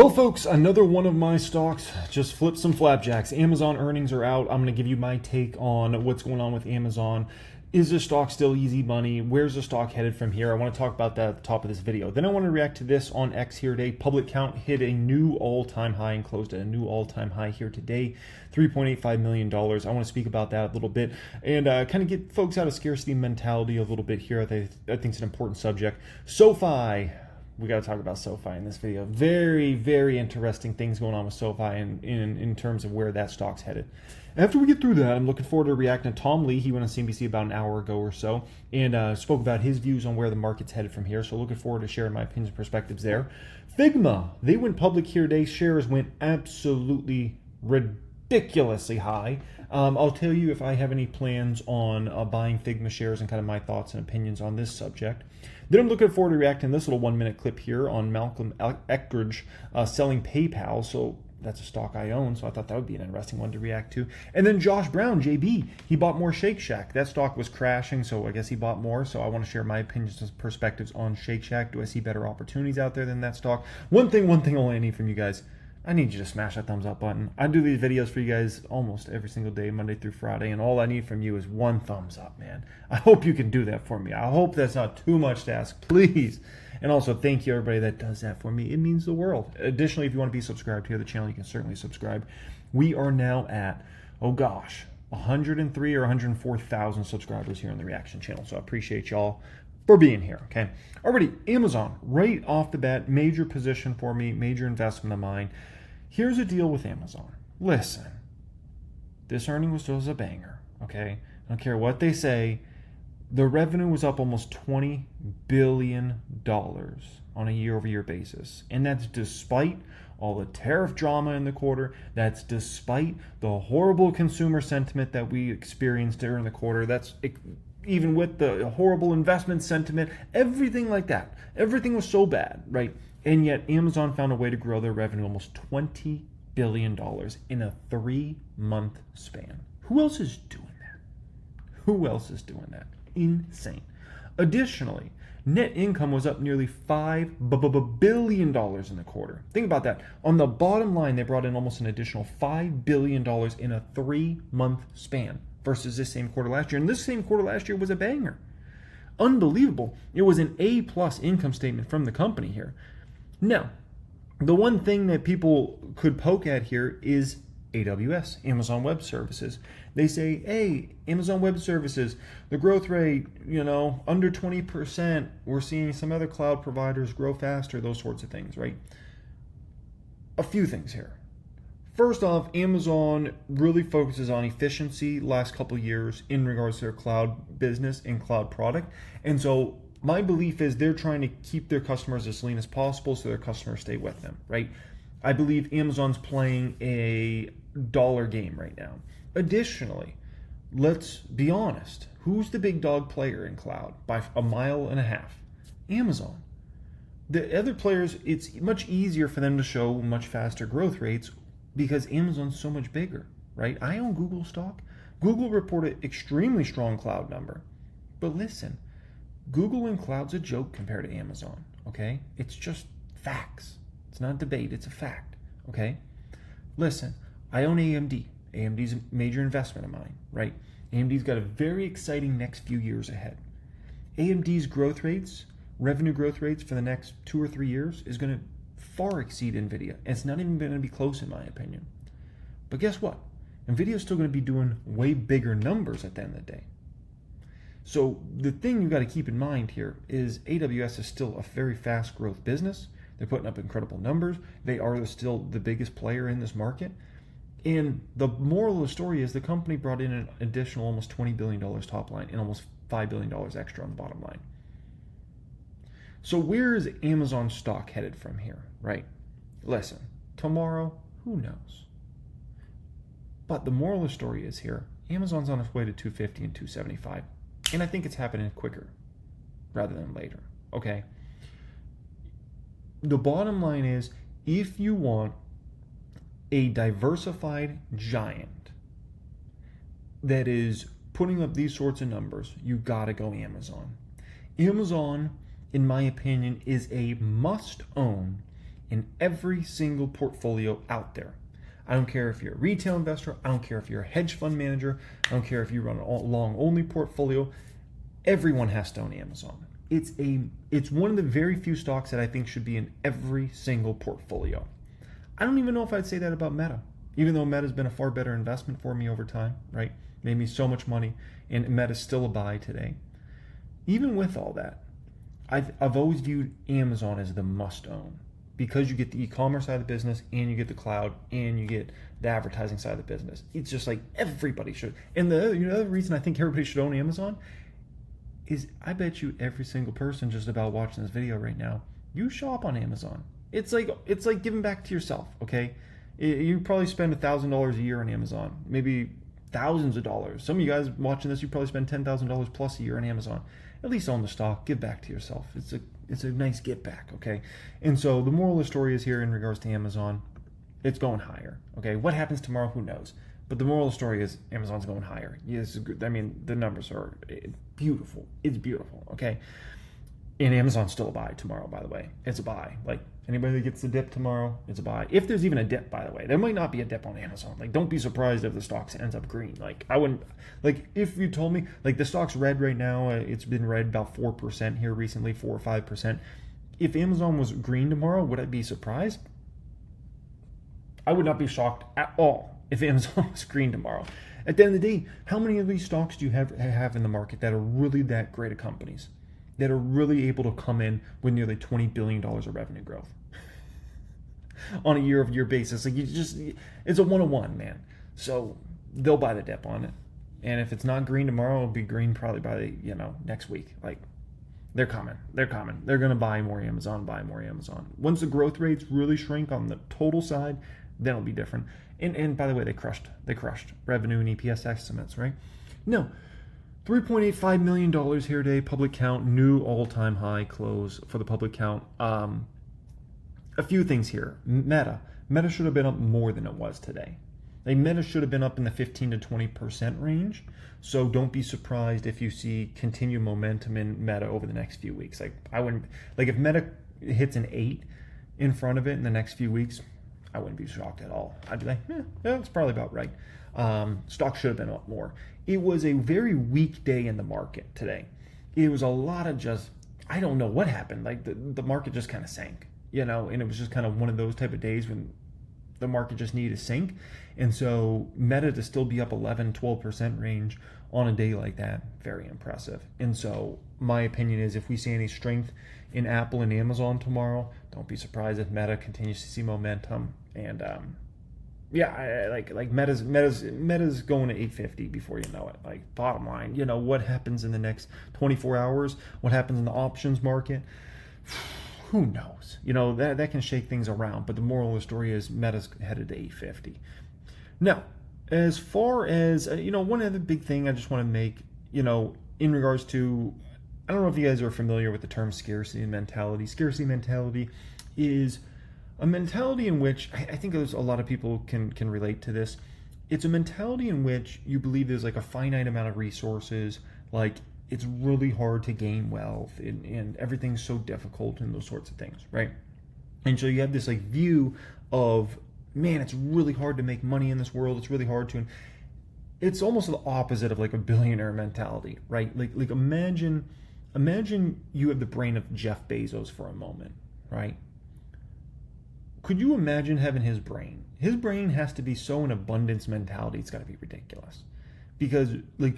Well, folks, another one of my stocks just flipped some flapjacks. Amazon earnings are out. I'm going to give you my take on what's going on with Amazon. Is the stock still easy money? Where's the stock headed from here? I want to talk about that at the top of this video. Then I want to react to this on X here today. Public count hit a new all-time high and closed at a new all-time high here today, $3.85 million. I want to speak about that a little bit and kind of get folks out of scarcity mentality a little bit here. I think it's an important subject. SoFi. We got to talk about SoFi in this video. Very, very interesting things going on with SoFi in terms of where that stock's headed. After we get through that, I'm looking forward to reacting to Tom Lee. He went on CNBC about an hour ago or so and spoke about his views on where the market's headed from here. So looking forward to sharing my opinions and perspectives there. Figma, they went public here today. Shares went absolutely ridiculously high. I'll tell you if I have any plans on buying Figma shares and kind of my thoughts and opinions on this subject. Then I'm looking forward to reacting to this little 1-minute clip here on Malcolm Eckridge selling PayPal. So that's a stock I own, so I thought that would be an interesting one to react to. And then Josh Brown, JB, he bought more Shake Shack. That stock was crashing, so I guess he bought more. So I want to share my opinions and perspectives on Shake Shack. Do I see better opportunities out there than that stock? One thing only I need from you guys. I need you to smash that thumbs up button. I do these videos for you guys almost every single day, Monday through Friday, and all I need from you is one thumbs up, man. I hope you can do that for me. I hope that's not too much to ask, please. And also, thank you, everybody that does that for me. It means the world. Additionally, if you want to be subscribed here to the channel, you can certainly subscribe. We are now at, 103 or 104,000 subscribers here on the Reaction channel, so I appreciate y'all for being here, okay? Already, Amazon, right off the bat, major position for me, major investment of mine. Here's a deal with Amazon. Listen, this earning was a banger, okay? I don't care what they say. The revenue was up almost $20 billion on a year-over-year basis. And that's despite all the tariff drama in the quarter. That's despite the horrible consumer sentiment that we experienced during the quarter. That's even with the horrible investment sentiment, everything like that. Everything was so bad, right? And yet Amazon found a way to grow their revenue almost $20 billion in a 3-month span. Who else is doing that? Who else is doing that? Insane. Additionally, net income was up nearly $5 billion in the quarter. Think about that. On the bottom line, they brought in almost an additional $5 billion in a 3-month span versus this same quarter last year. And this same quarter last year was a banger. Unbelievable. It was an A+ income statement from the company here. Now, the one thing that people could poke at here is AWS, Amazon Web Services. They say, hey, Amazon Web Services, the growth rate, under 20%. We're seeing some other cloud providers grow faster, those sorts of things, right? A few things here. First off, Amazon really focuses on efficiency last couple of years in regards to their cloud business and cloud product. And so my belief is they're trying to keep their customers as lean as possible so their customers stay with them, right? I believe Amazon's playing a dollar game right now. Additionally, let's be honest. Who's the big dog player in cloud by a mile and a half? Amazon. The other players, it's much easier for them to show much faster growth rates because Amazon's so much bigger, right? I own Google stock. Google reported extremely strong cloud number. But listen, Google and cloud's a joke compared to Amazon, okay? It's just facts. It's not debate, it's a fact, okay? Listen, I own AMD. AMD's a major investment of mine, right? AMD's got a very exciting next few years ahead. AMD's growth rates, revenue growth rates for the next 2 or 3 years is going to far exceed NVIDIA. And it's not even going to be close in my opinion. But guess what? NVIDIA's still going to be doing way bigger numbers at the end of the day. So the thing you've got to keep in mind here is AWS is still a very fast growth business. They're putting up incredible numbers. They are still the biggest player in this market. And the moral of the story is the company brought in an additional almost $20 billion top line and almost $5 billion extra on the bottom line. So where is Amazon stock headed from here, right? Listen, tomorrow, who knows? But the moral of the story is here, Amazon's on its way to 250 and 275. And I think it's happening quicker rather than later, okay? The bottom line is, if you want a diversified giant that is putting up these sorts of numbers, you gotta go Amazon. Amazon, in my opinion, is a must-own in every single portfolio out there. I don't care if you're a retail investor. I don't care if you're a hedge fund manager. I don't care if you run a long-only portfolio. Everyone has to own Amazon. It's one of the very few stocks that I think should be in every single portfolio. I don't even know if I'd say that about Meta, even though Meta's been a far better investment for me over time, right? Made me so much money, and Meta's still a buy today. Even with all that, I've always viewed Amazon as the must-own because you get the e-commerce side of the business, and you get the cloud, and you get the advertising side of the business. It's just like everybody should. And the other reason I think everybody should own Amazon is I bet you every single person just about watching this video right now, you shop on Amazon. It's like giving back to yourself, okay? You probably spend $1,000 a year on Amazon, maybe thousands of dollars. Some of you guys watching this, you probably spend $10,000 plus a year on Amazon. At least own the stock, give back to yourself. It's a nice get back, okay? And so the moral of the story is here in regards to Amazon, it's going higher, okay? What happens tomorrow, who knows? But the moral of the story is Amazon's going higher. Yes, I mean, the numbers are beautiful. It's beautiful, okay? And Amazon's still a buy tomorrow, by the way. It's a buy. Like, anybody that gets the dip tomorrow, it's a buy. If there's even a dip, by the way. There might not be a dip on Amazon. Like, don't be surprised if the stock ends up green. Like, I wouldn't, like, if you told me, like, the stock's red right now, it's been red about 4% here recently, 4 or 5%. If Amazon was green tomorrow, would I be surprised? I would not be shocked at all if Amazon was green tomorrow. At the end of the day, how many of these stocks do you have in the market that are really that great of companies, that are really able to come in with nearly $20 billion of revenue growth on a year-over-year basis? Like, it's a one-on-one, man. So they'll buy the dip on it. And if it's not green tomorrow, it'll be green probably by next week. Like, they're coming. They're coming. They're going to buy more Amazon, Once the growth rates really shrink on the total side, then it'll be different. And by the way, they crushed revenue and EPS estimates, right? No, $3.85 million here today, public count, new all-time high close for the public count. A few things here. Meta should have been up more than it was today. Like, Meta should have been up in the 15 to 20% range. So don't be surprised if you see continued momentum in Meta over the next few weeks. Like, I wouldn't, like, if Meta hits an 8 in front of it in the next few weeks, I wouldn't be shocked at all. I'd be like, yeah, that's probably about right. Stock should have been up more. It was a very weak day in the market today. It was a lot of just, I don't know what happened. Like, the market just kind of sank, and it was just kind of one of those type of days when the market just needed to sink. And so Meta to still be up 11, 12% range on a day like that, very impressive. And so my opinion is, if we see any strength in Apple and Amazon tomorrow, don't be surprised if Meta continues to see momentum. And like Meta's going to 850 before you know it. Like, bottom line, what happens in the next 24 hours? What happens in the options market? Who knows? That can shake things around. But the moral of the story is Meta's headed to 850. Now, as far as one other big thing I just want to make, in regards to, I don't know if you guys are familiar with the term scarcity mentality. Scarcity mentality is a mentality in which I think there's a lot of people can relate to this. It's a mentality in which you believe there's like a finite amount of resources, like it's really hard to gain wealth, and everything's so difficult and those sorts of things, right? And so you have this like view of, man, it's really hard to make money in this world. It's really hard to. It's almost the opposite of like a billionaire mentality, right? Like imagine you have the brain of Jeff Bezos for a moment, right? Could you imagine having his brain? His brain has to be so an abundance mentality, it's got to be ridiculous. Because like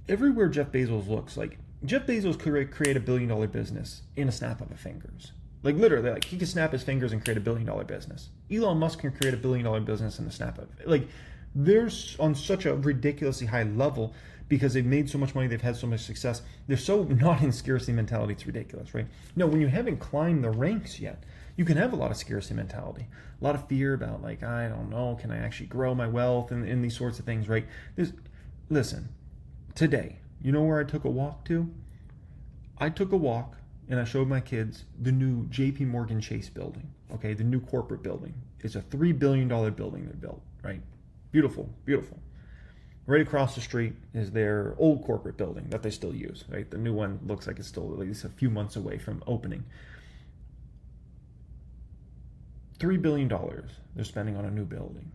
everywhere Jeff Bezos looks, like Jeff Bezos could create $1 billion business in a snap of his fingers. Like literally, like he could snap his fingers and create $1 billion business. Elon Musk can create $1 billion business in a snap of, like, they're on such a ridiculously high level because they've made so much money, they've had so much success. They're so not in scarcity mentality, it's ridiculous, right? No, when you haven't climbed the ranks yet, you can have a lot of scarcity mentality, a lot of fear about like, I don't know, can I actually grow my wealth and these sorts of things, right? Listen, today, you know where I took a walk to? I took a walk and I showed my kids the new JP Morgan Chase building, okay, the new corporate building. It's a $3 billion building they built, right? Beautiful, beautiful. Right across the street is their old corporate building that they still use, right? The new one looks like it's still at least a few months away from opening. $3 billion they're spending on a new building.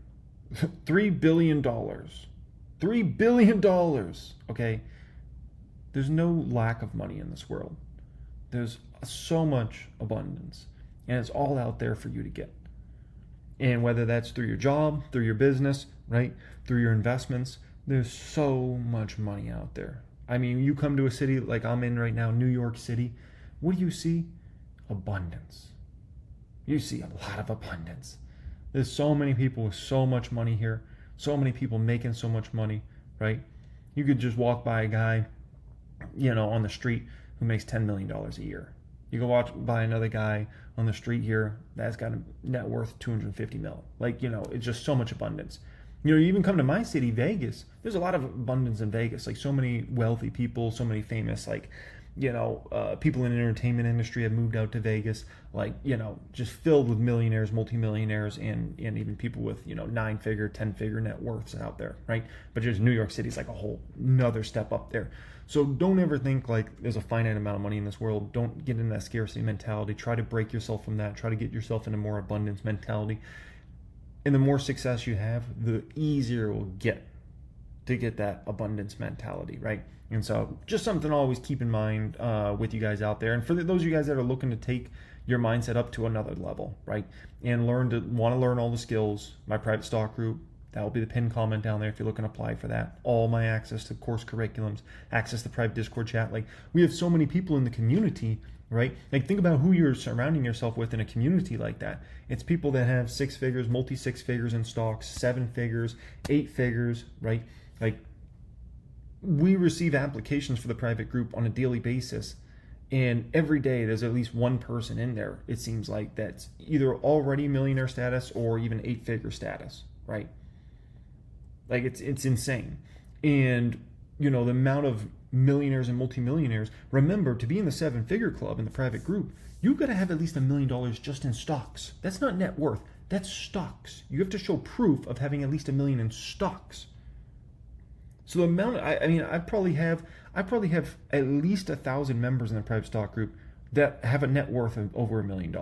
$3 billion. $3 billion. Okay. There's no lack of money in this world. There's so much abundance, and it's all out there for you to get. And whether that's through your job, through your business, right, through your investments, there's so much money out there. I mean, you come to a city like I'm in right now, New York City, what do you see? Abundance. You see a lot of abundance. There's so many people with so much money here, so many people making so much money, right? You could just walk by a guy, on the street who makes $10 million a year. You go walk by another guy on the street here that's got a net worth 250 mil. It's just so much abundance. You even come to my city, Vegas. There's a lot of abundance in Vegas. Like so many wealthy people, so many famous, people in the entertainment industry have moved out to Vegas. Just filled with millionaires, multimillionaires, and even people with 9-figure, 10-figure net worths out there, right? But just New York City's like a whole another step up there. So don't ever think like there's a finite amount of money in this world. Don't get in that scarcity mentality. Try to break yourself from that. Try to get yourself into more abundance mentality. And the more success you have, the easier it will get to get that abundance mentality, right? And so just something to always keep in mind with you guys out there. And for those of you guys that are looking to take your mindset up to another level, right? And want to learn all the skills, my private stock group, that will be the pinned comment down there if you're looking to apply for that. All my access to course curriculums, access to private Discord chat. We have so many people in the community, right? Think about who you're surrounding yourself with in a community like that. It's people that have 6 figures, multi-6 figures in stocks, 7 figures, 8 figures, right? We receive applications for the private group on a daily basis. And every day there's at least one person in there, it seems like, that's either already millionaire status or even 8-figure status, right? It's insane. And, the amount of millionaires and multimillionaires, remember, to be in the 7-figure club in the private group, you've got to have at least $1 million just in stocks. That's not net worth. That's stocks. You have to show proof of having at least $1 million in stocks. So the amount, I probably have at least 1,000 members in the private stock group that have a net worth of over $1 million.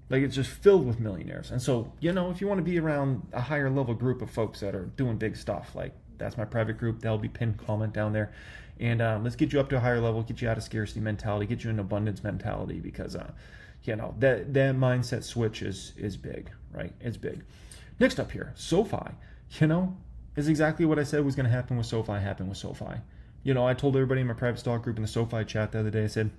It's just filled with millionaires. And so, if you want to be around a higher level group of folks that are doing big stuff, that's my private group. That'll be pinned comment down there. And let's get you up to a higher level, get you out of scarcity mentality, get you an abundance mentality, because, that mindset switch is big, right? It's big. Next up here, SoFi, is exactly what I said was going to happen with SoFi happened with SoFi. I told everybody in my private stock group in the SoFi chat the other day, I said,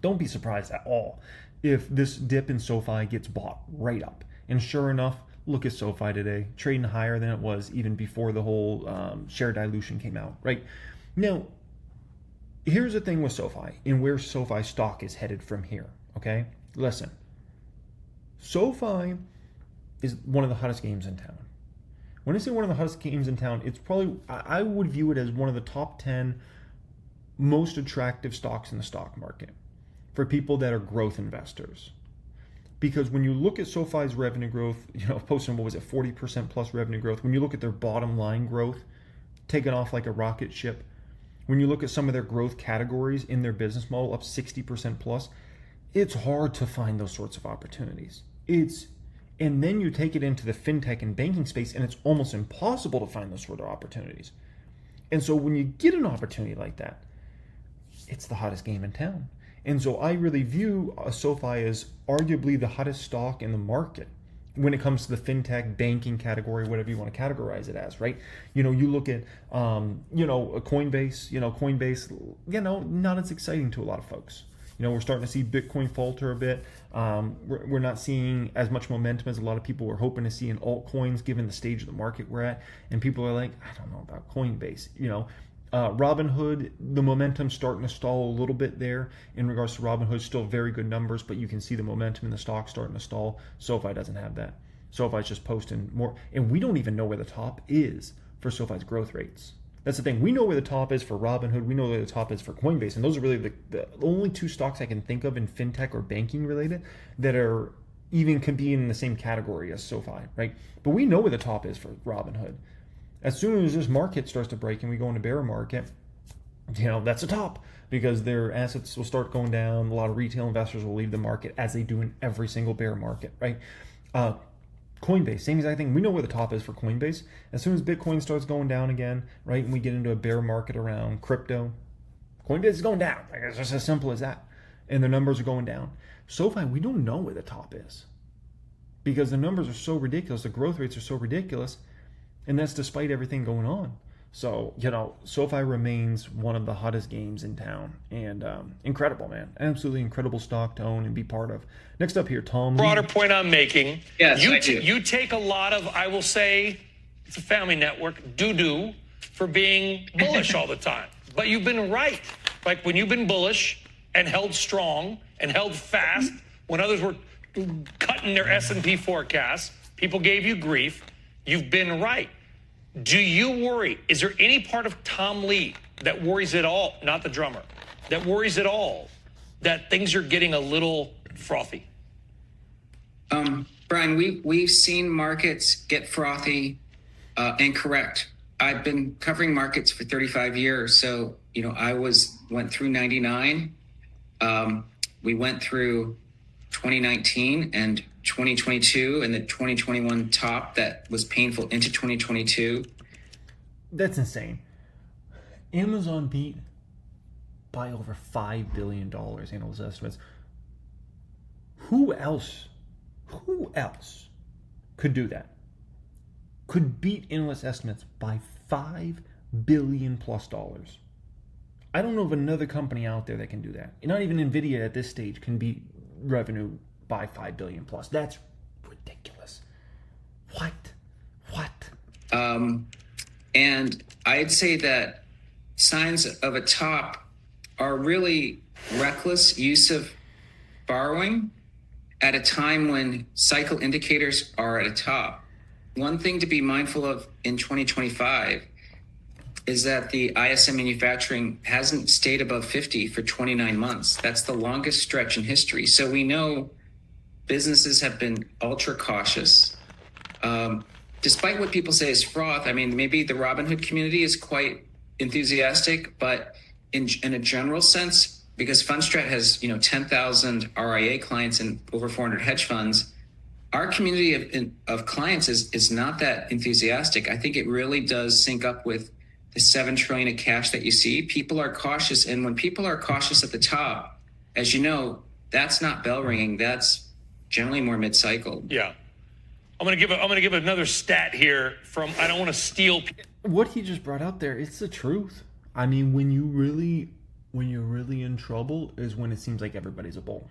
don't be surprised at all if this dip in SoFi gets bought right up. And sure enough, look at SoFi today, trading higher than it was even before the whole share dilution came out, right? Now, here's the thing with SoFi and where SoFi stock is headed from here, okay? Listen, SoFi is one of the hottest games in town. When I say one of the hottest games in town, it's probably, I would view it as one of the top 10 most attractive stocks in the stock market for people that are growth investors. Because when you look at SoFi's revenue growth, posting, 40% plus revenue growth. When you look at their bottom line growth, taking off like a rocket ship. When you look at some of their growth categories in their business model, up 60% plus, it's hard to find those sorts of opportunities. And then you take it into the fintech and banking space, and it's almost impossible to find those sort of opportunities. And so when you get an opportunity like that, it's the hottest game in town. And so I really view SoFi as arguably the hottest stock in the market when it comes to the fintech, banking category, whatever you want to categorize it as, right? You look at, a Coinbase, Coinbase, not as exciting to a lot of folks. We're starting to see Bitcoin falter a bit. We're not seeing as much momentum as a lot of people were hoping to see in altcoins, given the stage of the market we're at. And people are like, I don't know about Coinbase. Robinhood, the momentum's starting to stall a little bit there in regards to Robinhood. Still very good numbers, but you can see the momentum in the stock starting to stall. SoFi doesn't have that. SoFi's just posting more. And we don't even know where the top is for SoFi's growth rates. That's the thing. We know where the top is for Robinhood. We know where the top is for Coinbase. And those are really the only two stocks I can think of in fintech or banking related that are even can be in the same category as SoFi, right? But we know where the top is for Robinhood. As soon as this market starts to break and we go into bear market, That's a top because their assets will start going down. A lot of retail investors will leave the market as they do in every single bear market, right? Coinbase, same exact thing. We know where the top is for Coinbase. As soon as Bitcoin starts going down again, right, and we get into a bear market around crypto, Coinbase is going down. Like, it's just as simple as that. And the numbers are going down. SoFi, we don't know where the top is because the numbers are so ridiculous. The growth rates are so ridiculous. And that's despite everything going on. So, SoFi remains one of the hottest games in town. And incredible, man. Absolutely incredible stock to own and be part of. Next up here, Tom. Broader point I'm making. Yes, you take a lot of, I will say, it's a family network, doo-doo for being bullish all the time. But you've been right. Like when you've been bullish and held strong and held fast, when others were cutting their S&P forecasts, people gave you grief, you've been right. Do you worry? Is there any part of Tom Lee that worries at all, not the drummer, that worries at all that things are getting a little frothy? Brian, we've seen markets get frothy and correct. I've been covering markets for 35 years. So, I went through 99. We went through 2019 and 2022 and the 2021 top that was painful into 2022. That's insane. Amazon beat by over $5 billion, analyst estimates. Who else could do that? Could beat analyst estimates by $5 billion plus dollars. I don't know of another company out there that can do that. Not even Nvidia at this stage can beat revenue by $5 billion plus. That's ridiculous. What? And I'd say that signs of a top are really reckless use of borrowing at a time when cycle indicators are at a top. One thing to be mindful of in 2025 is that the ISM manufacturing hasn't stayed above 50 for 29 months. That's the longest stretch in history. So we know businesses have been ultra cautious. Despite what people say is froth, maybe the Robinhood community is quite enthusiastic, but in a general sense, because Fundstrat has 10,000 RIA clients and over 400 hedge funds, our community of clients is not that enthusiastic. I think it really does sync up with the $7 trillion of cash that you see. People are cautious, and when people are cautious at the top, as you know, that's not bell ringing. That's generally more mid-cycle. Yeah. I'm gonna give another stat here from, I don't want to steal. What he just brought out there, it's the truth. When you're really in trouble is when it seems like everybody's a bull.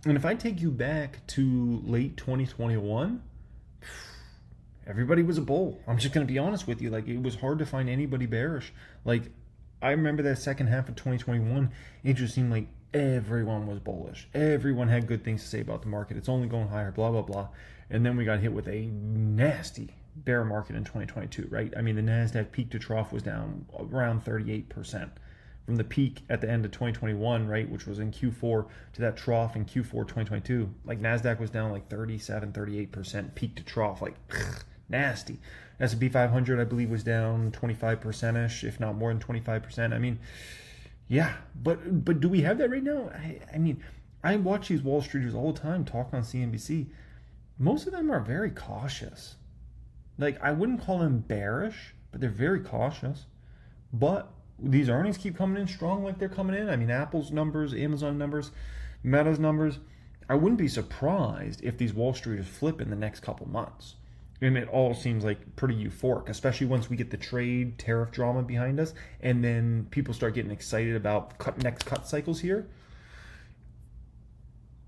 And if I take you back to late 2021, everybody was a bull. I'm just going to be honest with you. It was hard to find anybody bearish. I remember that second half of 2021, it just seemed like everyone was bullish. Everyone had good things to say about the market. It's only going higher, blah, blah, blah. And then we got hit with a nasty bear market in 2022, right? The Nasdaq peak to trough was down around 38%. From the peak at the end of 2021, right, which was in Q4, to that trough in Q4 2022, Nasdaq was down 37, 38% peak to trough, nasty. S&P 500, I believe, was down 25%ish, if not more than 25%. Yeah, but do we have that right now? I watch these Wall Streeters all the time talk on CNBC. Most of them are very cautious. I wouldn't call them bearish, but they're very cautious. But these earnings keep coming in strong like they're coming in. Apple's numbers, Amazon numbers, Meta's numbers. I wouldn't be surprised if these Wall Streeters flip in the next couple months. And it all seems pretty euphoric, especially once we get the trade tariff drama behind us, and then people start getting excited about next cut cycles here.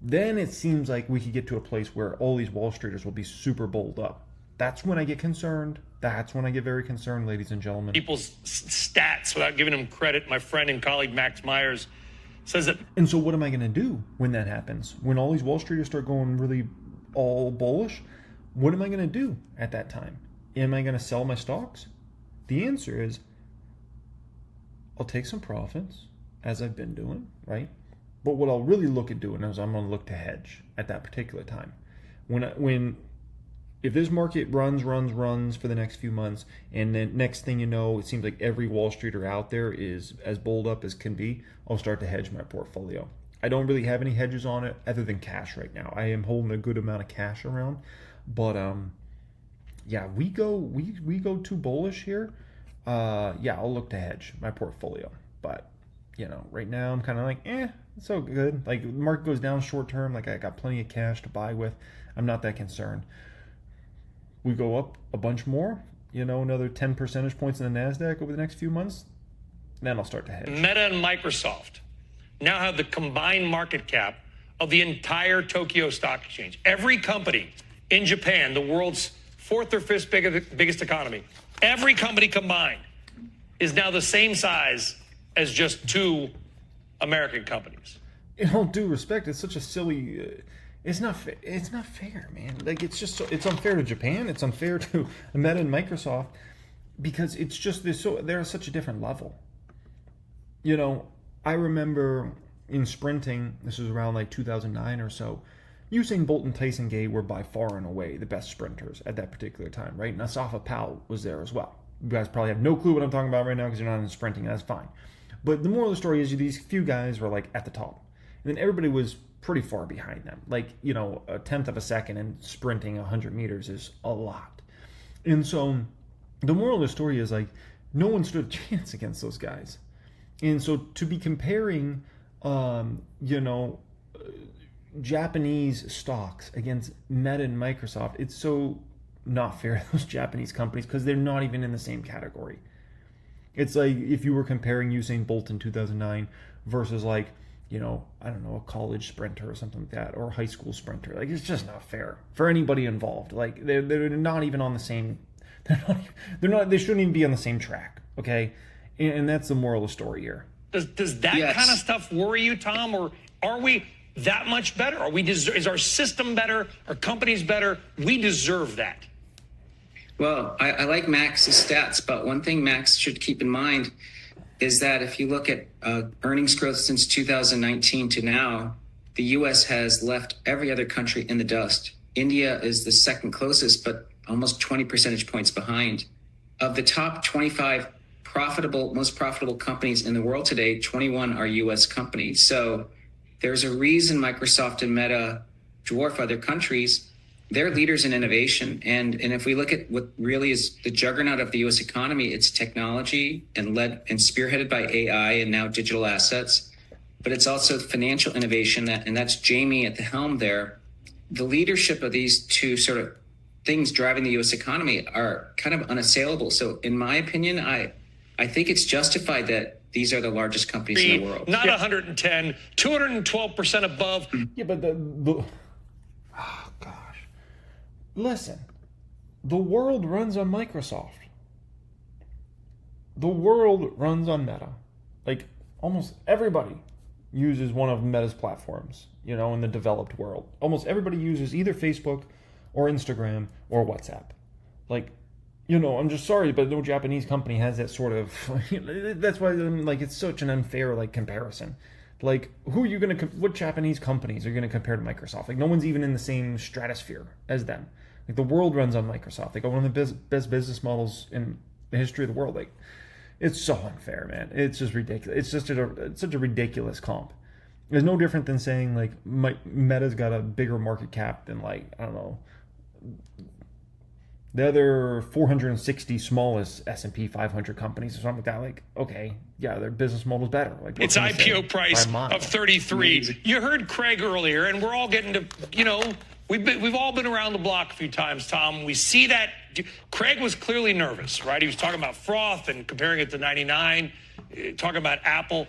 Then it seems like we could get to a place where all these Wall Streeters will be super bowled up. That's when I get concerned. That's when I get very concerned, ladies and gentlemen. People's stats without giving them credit. My friend and colleague Max Myers says that. And so what am I going to do when that happens? When all these Wall Streeters start going really all bullish, what am I going to do at that time? Am I going to sell my stocks? The answer is I'll take some profits, as I've been doing, right? But what I'll really look at doing is I'm going to look to hedge at that particular time. When if this market runs for the next few months, and then next thing you know, it seems like every Wall Streeter out there is as bowled up as can be, I'll start to hedge my portfolio. I don't really have any hedges on it other than cash right now. I am holding a good amount of cash around, but yeah, we go too bullish here. Yeah, I'll look to hedge my portfolio, but right now I'm kind of like, it's so good. Like the market goes down short term, like I got plenty of cash to buy with. I'm not that concerned. We go up a bunch more, another 10 percentage points in the Nasdaq over the next few months, then I'll start to hedge. Meta and Microsoft now have the combined market cap of the entire Tokyo Stock Exchange. Every company in Japan, the world's fourth or fifth biggest economy, every company combined is now the same size as just two American companies. In all due respect, it's such a silly... It's not fair, man. Like it's unfair to Japan. It's unfair to Meta and Microsoft because it's just they're at such a different level. I remember in sprinting, this was around like 2009 or so, Usain Bolt and Tyson Gay were by far and away the best sprinters at that particular time, right? And Asafa Powell was there as well. You guys probably have no clue what I'm talking about right now because you're not in sprinting, and that's fine. But the moral of the story is these few guys were like at the top. And then everybody was pretty far behind them. Like, a tenth of a second and sprinting 100 meters is a lot. And so the moral of the story is like no one stood a chance against those guys. And so to be comparing, Japanese stocks against Meta and Microsoft, it's so not fair to those Japanese companies because they're not even in the same category. It's like if you were comparing Usain Bolt in 2009 versus like, I don't know, a college sprinter or something like that, or a high school sprinter. Like, it's just not fair for anybody involved. Like, they're not even on the same, they shouldn't even be on the same track, okay? And that's the moral of the story here. Does that kind of stuff worry you, Tom? Or are we that much better? Is our system better? Are companies better? We deserve that. Well, I like Max's stats, but one thing Max should keep in mind is that if you look at earnings growth since 2019 to now, the U.S. has left every other country in the dust. India is the second closest, but almost 20 percentage points behind. Of the top 25 most profitable companies in the world today, 21 are U.S. companies. So there's a reason Microsoft and Meta dwarf other countries. They're leaders in innovation. And if we look at what really is the juggernaut of the U.S. economy, it's technology and spearheaded by AI and now digital assets. But it's also financial innovation, and that's Jamie at the helm there. The leadership of these two sort of things driving the U.S. economy are kind of unassailable. So in my opinion, I think it's justified that these are the largest companies in the world. Not 110, 212% above. Yeah, but oh gosh. Listen, the world runs on Microsoft. The world runs on Meta. Like, almost everybody uses one of Meta's platforms, in the developed world. Almost everybody uses either Facebook or Instagram or WhatsApp. Like, I'm just sorry, but no Japanese company has that sort of... That's why, it's such an unfair, comparison. Like, what Japanese companies are you going to compare to Microsoft? Like, no one's even in the same stratosphere as them. Like, the world runs on Microsoft. They got one of the best business models in the history of the world. Like, it's so unfair, man. It's just ridiculous. It's just it's such a ridiculous comp. It's no different than saying, like, Meta's got a bigger market cap than, I don't know, the other 460 smallest S&P 500 companies or something like that. Like, okay, yeah, their business model's better. Like, its IPO price of 33. Amazing. You heard Craig earlier, and we're all getting to, we've all been around the block a few times, Tom. We see that. Craig was clearly nervous, right? He was talking about froth and comparing it to 99, talking about Apple.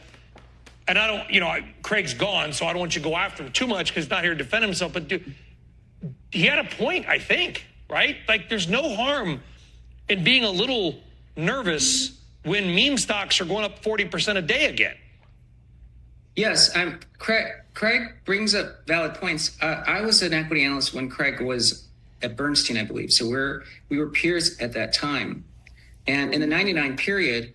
And I don't, Craig's gone, so I don't want you to go after him too much because he's not here to defend himself. But he had a point, I think, right? Like, there's no harm in being a little nervous when meme stocks are going up 40% a day again. Yes, Craig brings up valid points. I was an equity analyst when Craig was at Bernstein, I believe. So we were peers at that time. And in the 99 period,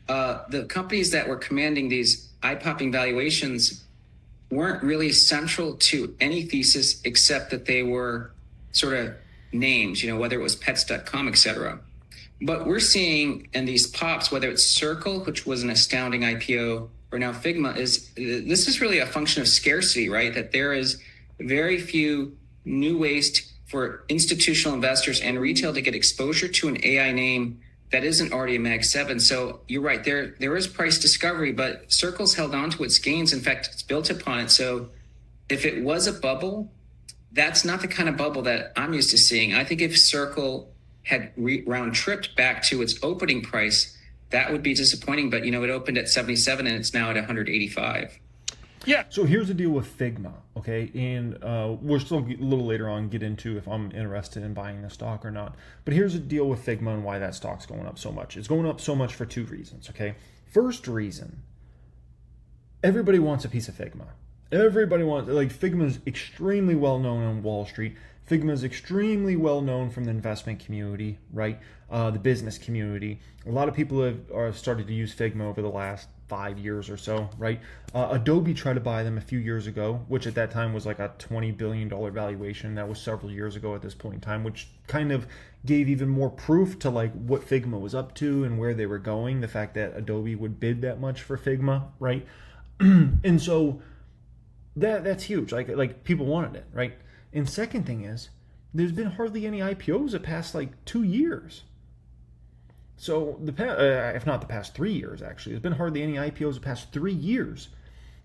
the companies that were commanding these eye-popping valuations weren't really central to any thesis except that they were sort of names, whether it was pets.com, et cetera. But we're seeing in these pops, whether it's Circle, which was an astounding IPO, or now Figma, this is really a function of scarcity, right? That there is very few new ways for institutional investors and retail to get exposure to an AI name that isn't already a Mag 7. So you're right, there is price discovery, but Circle's held on to its gains. In fact, it's built upon it. So if it was a bubble, that's not the kind of bubble that I'm used to seeing. I think if Circle had round tripped back to its opening price, that would be disappointing. But, it opened at 77 and it's now at 185. Yeah. So here's the deal with Figma, okay? And we're still a little later on get into if I'm interested in buying the stock or not. But here's the deal with Figma and why that stock's going up so much. It's going up so much for two reasons, okay? First reason, everybody wants a piece of Figma. Everybody wants, Figma's extremely well known on Wall Street. Figma's extremely well known from the investment community, right? The business community. A lot of people have started to use Figma over the last 5 years or so, right? Adobe tried to buy them a few years ago, which at that time was like a $20 billion valuation. That was several years ago at this point in time, which kind of gave even more proof to what Figma was up to and where they were going. The fact that Adobe would bid that much for Figma, right? And so that's huge. Like people wanted it, right? And second thing is, there's been hardly any IPOs the past 2 years. So if not the past 3 years, actually, there's been hardly any IPOs the past 3 years.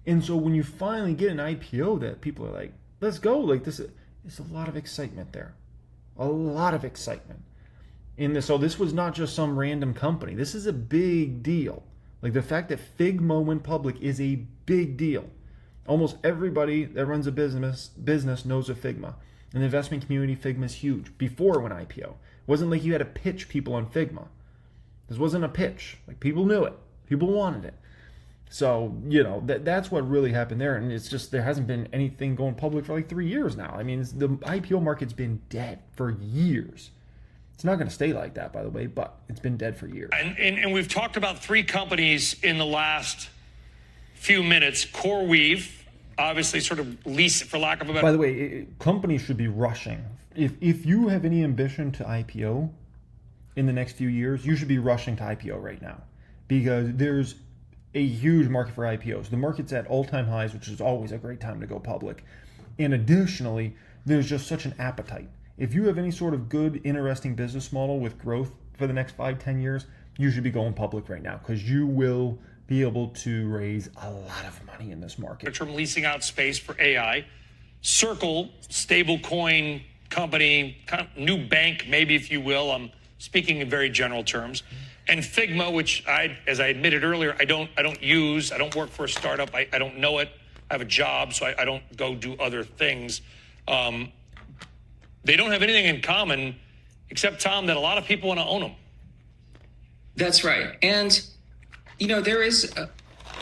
And so when you finally get an IPO that people are like, let's go, it's a lot of excitement there, a lot of excitement. So this was not just some random company. This is a big deal. The fact that Figma went public is a big deal. Almost everybody that runs a business knows of Figma. In the investment community, Figma is huge. Before it went IPO, it wasn't like you had to pitch people on Figma. This wasn't a pitch. People knew it. People wanted it. So, that's what really happened there. And it's just, there hasn't been anything going public for 3 years now. The IPO market's been dead for years. It's not going to stay like that, by the way, but it's been dead for years. And we've talked about three companies in the last few minutes. CoreWeave, obviously sort of lease, for lack of a better... By the way, companies should be rushing. If you have any ambition to IPO in the next few years, you should be rushing to IPO right now, because there's a huge market for IPOs. The market's at all-time highs, which is always a great time to go public. And additionally, there's just such an appetite. If you have any sort of good, interesting business model with growth for the next 5-10 years, you should be going public right now, because you will be able to raise a lot of money in this market. Term leasing out space for AI. Circle, stablecoin company, kind of new bank, maybe, if you will. I'm speaking in very general terms. And Figma, which as I admitted earlier, I don't use. I don't work for a startup. I don't know it. I have a job, so I don't go do other things. They don't have anything in common, except, Tom, that a lot of people want to own them. That's right. And, there is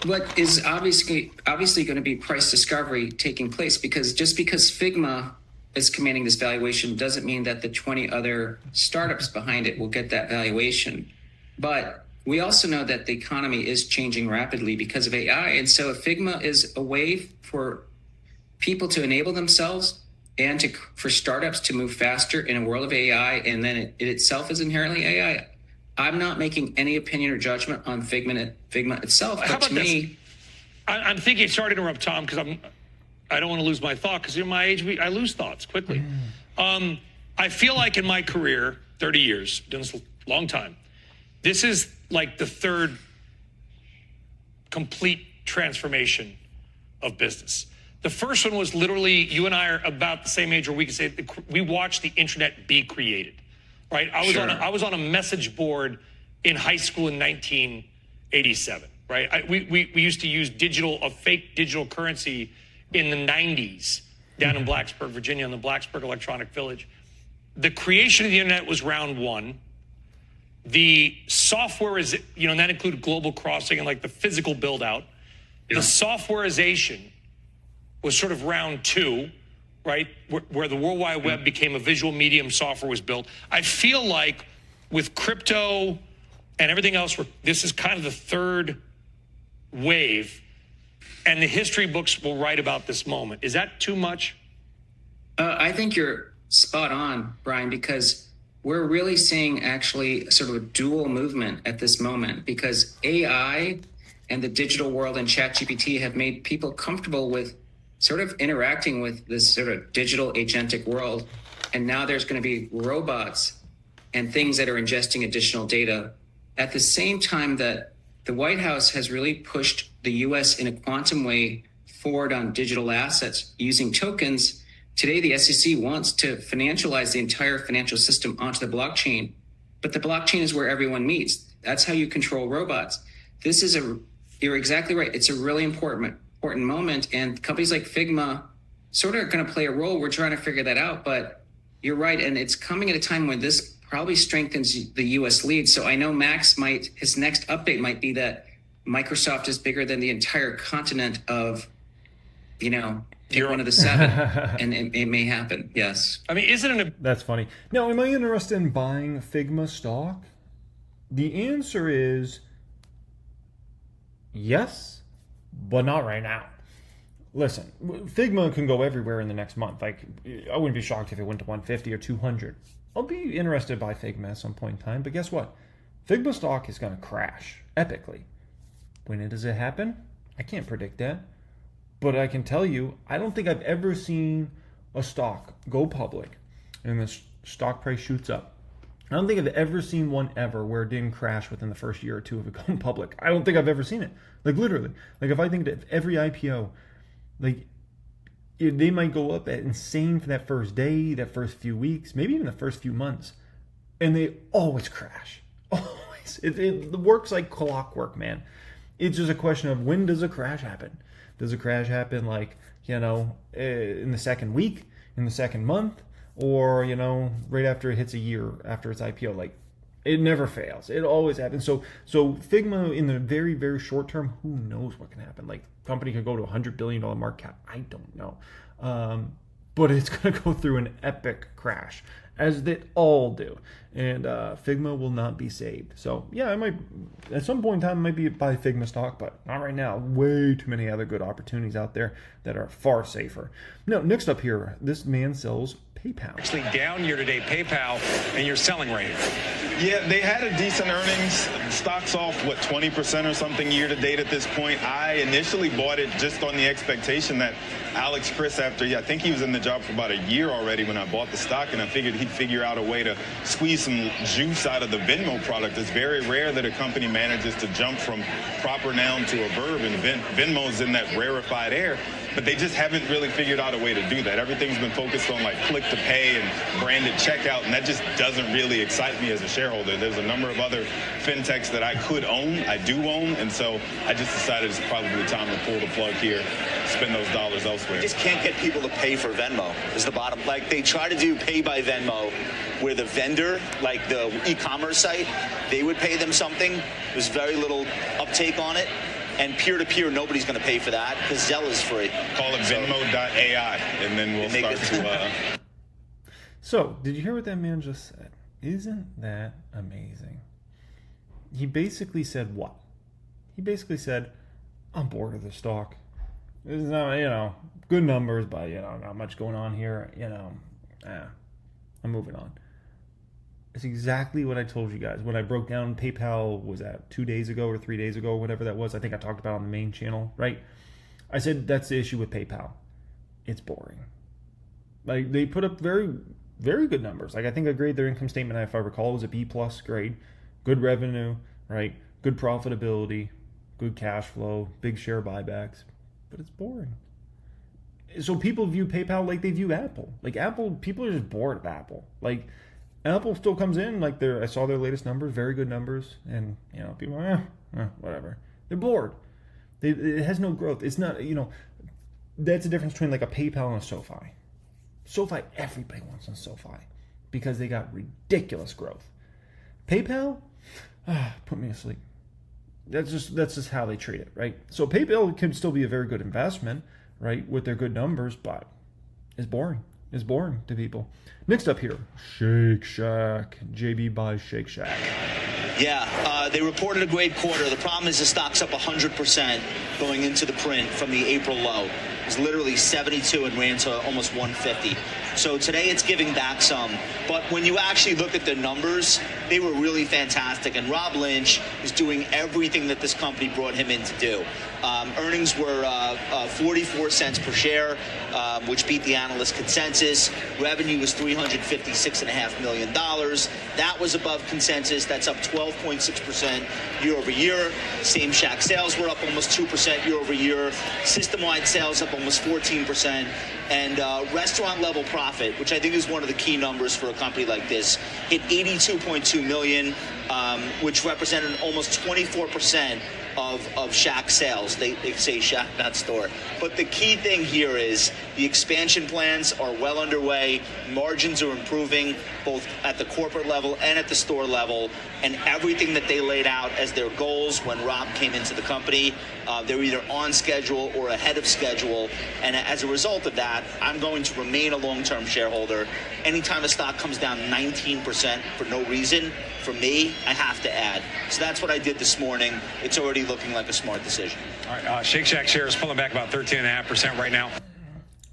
what is obviously going to be price discovery taking place, because just because Figma is commanding this valuation doesn't mean that the 20 other startups behind it will get that valuation. But we also know that the economy is changing rapidly because of AI. And so if Figma is a way for people to enable themselves and for startups to move faster in a world of AI, and then it itself is inherently AI, I'm not making any opinion or judgment on Figma itself. How but about to me, I'm thinking, sorry to interrupt, Tom, because I don't want to lose my thought, because in my age, I lose thoughts quickly. I feel like in my career, 30 years, done this a long time, this is like the third complete transformation of business. The first one was literally, you and I are about the same age, or we could say we watched the internet be created, right? I was on a message board in high school in 1987, right? We used to use a fake digital currency in the 90s down in Blacksburg, Virginia, in the Blacksburg Electronic Village. The creation of the internet was round one. The software is, and that included global crossing and the physical build out. Yeah. The softwareization was sort of round two, right? Where the World Wide Web became a visual medium, software was built. I feel like with crypto and everything else, this is kind of the third wave, and the history books will write about this moment. Is that too much? I think you're spot on, Brian, because we're really seeing actually sort of a dual movement at this moment, because AI and the digital world and ChatGPT have made people comfortable with sort of interacting with this sort of digital agentic world. And now there's going to be robots and things that are ingesting additional data. At the same time that the White House has really pushed the US in a quantum way forward on digital assets using tokens, today the SEC wants to financialize the entire financial system onto the blockchain. But the blockchain is where everyone meets. That's how you control robots. You're exactly right. It's a really important moment. And companies like Figma sort of are going to play a role. We're trying to figure that out, but you're right. And it's coming at a time when this probably strengthens the US lead. So I know his next update might be that Microsoft is bigger than the entire continent of, pick one of the seven, and it may happen. Yes. I mean, isn't it That's funny. Now, am I interested in buying Figma stock? The answer is yes, but not right now. Listen, Figma can go everywhere in the next month. Like, I wouldn't be shocked if it went to 150 or 200. I'll be interested by Figma at some point in time, but guess what? Figma stock is going to crash epically. When does it happen? I can't predict that. But I can tell you, I don't think I've ever seen a stock go public and the stock price shoots up. I don't think I've ever seen one ever where it didn't crash within the first year or two of it going public. I don't think I've ever seen it. Like, literally. Like, if I think that every IPO, like, they might go up at insane for that first day, that first few weeks, maybe even the first few months. And they always crash. Always. It works like clockwork, man. It's just a question of, when does a crash happen? Does a crash happen like, in the second week, in the second month, or, right after it hits a year after its IPO? Like, it never fails. It always happens. So Figma, in the very, very short term, who knows what can happen? Like, company could go to $100 billion market cap. I don't know. But it's going to go through an epic crash, as they all do. And Figma will not be saved. So, yeah, I might, at some point in time, I might be buy Figma stock, but not right now. Way too many other good opportunities out there that are far safer. Now, next up here, this man sells PayPal. actually down year to date, PayPal, and your selling rate? Yeah, they had a decent earnings. Stock's off, 20% or something year to date at this point. I initially bought it just on the expectation that Alex Chris, I think he was in the job for about a year already when I bought the stock, and I figured he'd figure out a way to squeeze some juice out of the Venmo product. It's very rare that a company manages to jump from proper noun to a verb, and Venmo's in that rarefied air. But they just haven't really figured out a way to do that. Everything's been focused on like click to pay and branded checkout, and that just doesn't really excite me as a shareholder. There's a number of other fintechs that I could own, I do own, and so I just decided it's probably time to pull the plug here, spend those dollars elsewhere. You just can't get people to pay for Venmo is the bottom. Like, they try to do pay by Venmo where the vendor, like the e-commerce site, they would pay them something. There's very little uptake on it. And peer-to-peer, nobody's going to pay for that because Zelle is free. Call it Venmo.ai, and then we'll start to... So, did you hear what that man just said? Isn't that amazing? He basically said what? He basically said, I'm bored of the stock. There's not, good numbers, but, not much going on here. I'm moving on. It's exactly what I told you guys. When I broke down PayPal, was that 2 days ago or 3 days ago, whatever that was. I think I talked about it on the main channel, right? I said that's the issue with PayPal. It's boring. Like, they put up very, very good numbers. Like, I think I graded their income statement, if I recall, was a B+ grade. Good revenue, right? Good profitability, good cash flow, big share buybacks. But it's boring. So people view PayPal like they view Apple. Like, Apple, people are just bored of Apple. Like, Apple still comes in, like, I saw their latest numbers, very good numbers, and, people are, whatever. They're bored. It has no growth. It's not, that's the difference between, like, a PayPal and a SoFi. SoFi, everybody wants on SoFi because they got ridiculous growth. PayPal, put me to sleep. That's just how they treat it, right? So PayPal can still be a very good investment, right, with their good numbers, but it's boring. It's boring to people. Next up here, Shake Shack. JB buys Shake Shack. Yeah, they reported a great quarter. The problem is the stock's up 100% going into the print from the April low. was literally 72 and ran to almost 150. So today it's giving back some. But when you actually look at the numbers, they were really fantastic. And Rob Lynch is doing everything that this company brought him in to do. Earnings were 44 cents per share, which beat the analyst consensus. Revenue was $356.5 million. That was above consensus. That's up 12.6% year over year. Same Shack sales were up almost 2% year over year. System-wide sales up almost 14%. And restaurant level profit, which I think is one of the key numbers for a company like this, hit $82.2 million, which represented almost 24% of Shack sales. They say Shack, not store. But the key thing here is the expansion plans are well underway. Margins are improving both at the corporate level and at the store level. And everything that they laid out as their goals when Rob came into the company, they're either on schedule or ahead of schedule. And as a result of that, I'm going to remain a long-term shareholder. Anytime a stock comes down 19% for no reason, for me, I have to add. So that's what I did this morning. It's already looking like a smart decision. All right, Shake Shack shares pulling back about 13.5% right now.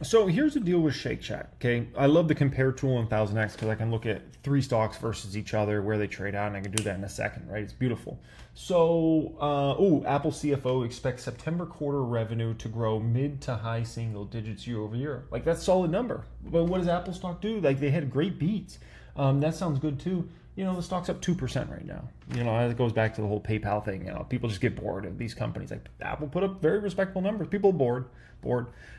So here's the deal with Shake Shack, okay? I love the compare tool in 1000X because I can look at 3 stocks versus each other, where they trade out, and I can do that in a second, right? It's beautiful. So, Apple CFO expects September quarter revenue to grow mid to high single digits year over year. Like, that's a solid number. But what does Apple stock do? Like, they had great beats. That sounds good too. You know, the stock's up 2% right now. You know, it goes back to the whole PayPal thing. You know, people just get bored of these companies. Like, Apple put up very respectable numbers. People bored.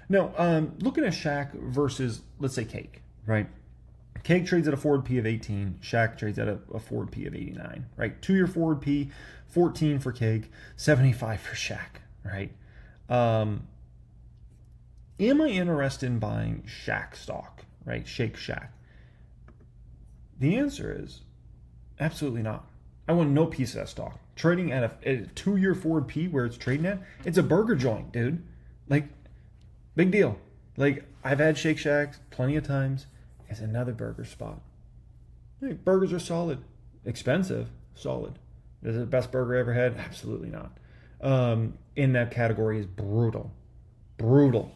Now, looking at Shack versus, let's say, Cake, right? Cake trades at a forward P of 18. Shack trades at a forward P of 89, right? 2-year forward P, 14 for Cake, 75 for Shack, right? Am I interested in buying Shack stock, right? Shake Shack. The answer is absolutely not. I want no piece of that stock. Trading at a 2-year forward P where it's trading at, it's a burger joint, dude. Like, big deal. Like, I've had Shake Shacks plenty of times. It's another burger spot. Hey, burgers are solid. Expensive, solid. Is it the best burger I ever had? Absolutely not. In that category is brutal.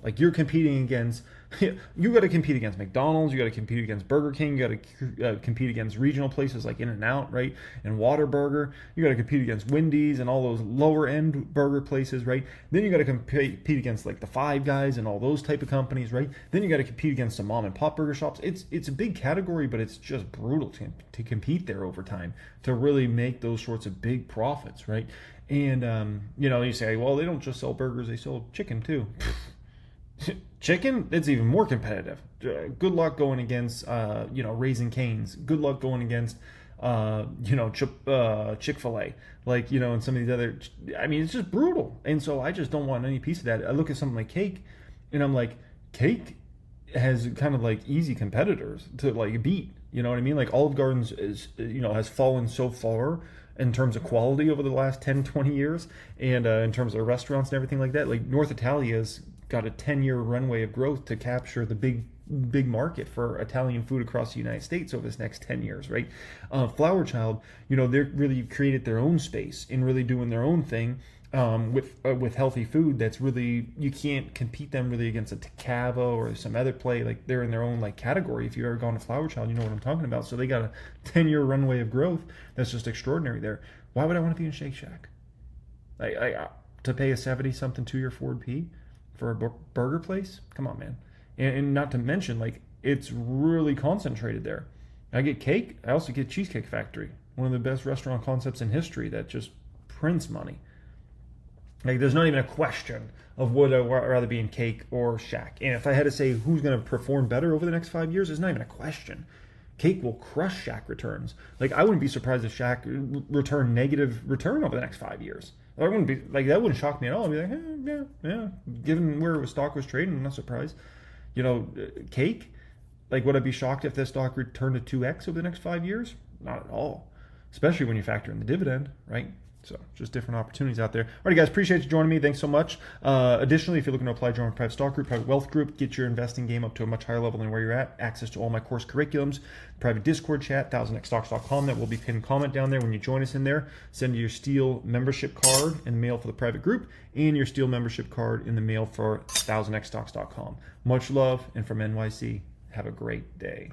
Like, you're competing against, you got to compete against McDonald's, you got to compete against Burger King, you got to compete against regional places like In-N-Out, right? And Whataburger. You got to compete against Wendy's and all those lower end burger places, right? Then you got to compete against like the Five Guys and all those type of companies, right? Then you got to compete against some mom and pop burger shops. It's a big category, but it's just brutal to compete there over time to really make those sorts of big profits, right? And, you know, you say, well, they don't just sell burgers, they sell chicken too. Chicken, it's even more competitive. Good luck going against, Raising Cane's. Good luck going against, Chick-fil-A. Like, you know, and some of these other, I mean, it's just brutal. And so I just don't want any piece of that. I look at something like Cake, and I'm like, Cake has kind of like easy competitors to like beat. You know what I mean? Like Olive Garden's has fallen so far in terms of quality over the last 10, 20 years. And in terms of restaurants and everything like that, like North Italia's got a 10-year runway of growth to capture the big market for Italian food across the United States over this next 10 years, right? Flower Child, you know, they're really created their own space in really doing their own thing with healthy food. That's really, you can't compete them really against a Cava or some other play. Like, they're in their own like category. If you've ever gone to Flower Child, you know what I'm talking about. So they got a 10-year runway of growth that's just extraordinary there. Why would I want to be in Shake Shack? To pay a 70-something 2-year forward P for a burger place? Come on, man. And not to mention, like, it's really concentrated there. I get Cake. I also get Cheesecake Factory, one of the best restaurant concepts in history that just prints money. Like, there's not even a question of would I rather be in Cake or Shack. And if I had to say who's going to perform better over the next 5 years, there's not even a question. Cake will crush Shack returns. Like, I wouldn't be surprised if Shack return negative return over the next 5 years. I wouldn't be like, that wouldn't shock me at all. I'd be like, yeah. Given where stock was trading, I'm not surprised. You know, Cake, like, would I be shocked if this stock returned to 2x over the next 5 years? Not at all. Especially when you factor in the dividend, right? So just different opportunities out there. All right, guys, appreciate you joining me. Thanks so much. Additionally, if you're looking to apply, join a private stock group, private wealth group, get your investing game up to a much higher level than where you're at, access to all my course curriculums, private Discord chat, 1000xstocks.com. That will be pinned comment down there when you join us in there. Send your Steel membership card in the mail for the private group and your Steel membership card in the mail for 1000xstocks.com. Much love, and from NYC, have a great day.